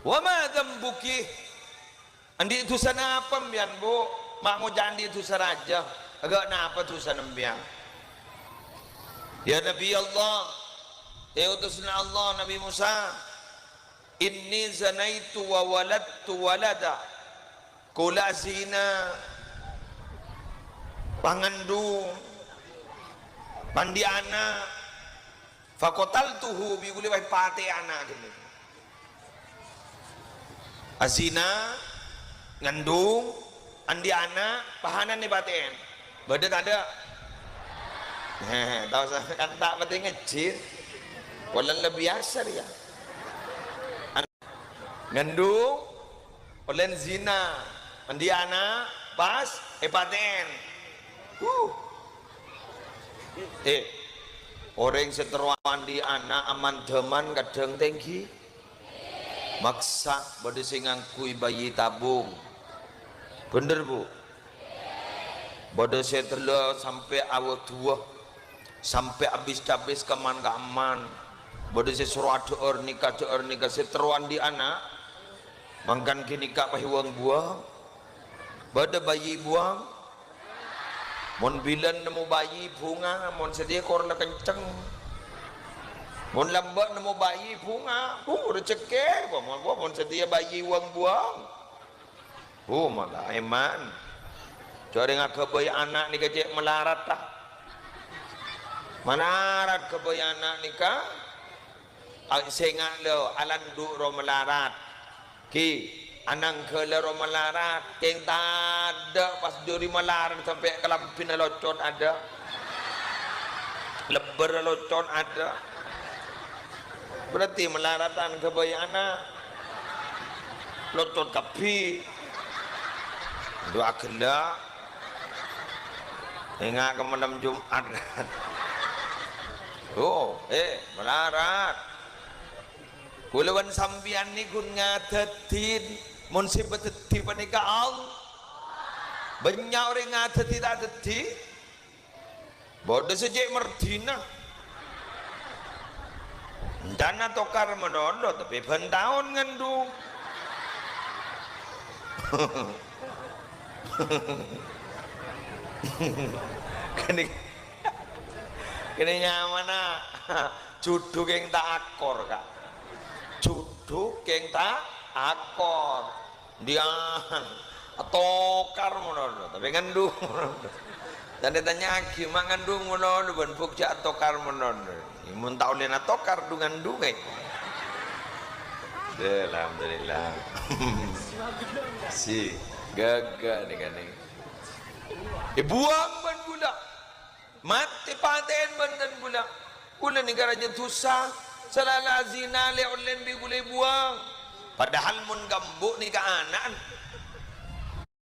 Wa ma dzambuki? Andi itu sana apa mbian bu? Mak mau jandi itu saraja. Agak napa tu sana mbian? Ya Nabi Allah, ya utusna Allah Nabi Musa. Inni zanaitu wa waladtu walada. Kula zina pangandung pandi anak fakotaltuhu bi guli wai pate anak gini. Azina ngandung andi anak pahanan ni baten badet ada tahu saya kan tak penting ngejir walau lebih biasa dia ngandung olen zina andi anak pas paten orang seteruan di anak aman deman kadang tinggi maksa pada singangkui bayi tabung bener bu pada setelah sampai awal tua sampai habis keman keaman pada sesuruh doer nikah seteruan di anak mangkan kini kak pahiwang buang pada bayi buang mon bilan nemu bayi bunga mon sedia korna kenceng mon lambat nemu bayi bunga rezeki mon sedia bayi uang buang malah eman cari ngak bayi anak ni kecek melarat tak manarat ke bayi anak ni ka sengak lo alan du ro melarat ki anang ke ro melarat keng tada pas juri melarat sampai kelampin locon ada leber locon ada berarti melaratan ke bayi anak locon kapi doa kena ingat ke malam Jumat melarat kulawan sambian ni kun ngadetin mun sibet dadi panika Allah banyak orang ngadeti tak dadi bodoh sejak merdina dana tokar medondo tapi bentahun ngandung kini nyamana juduk yang tak akor kak juduk yang tak akor dia tokar medondo tapi ngandung dan ditanya gimana ngandung medondo ban bukja tokar medondo mun tau lena tokar dengan dungai alhamdulillah si gagak nih kan buang ban budak mati paten ban dan budak kula negaranya tusah selala zina le online bi boleh buang padahal mun gambuk ni ke anak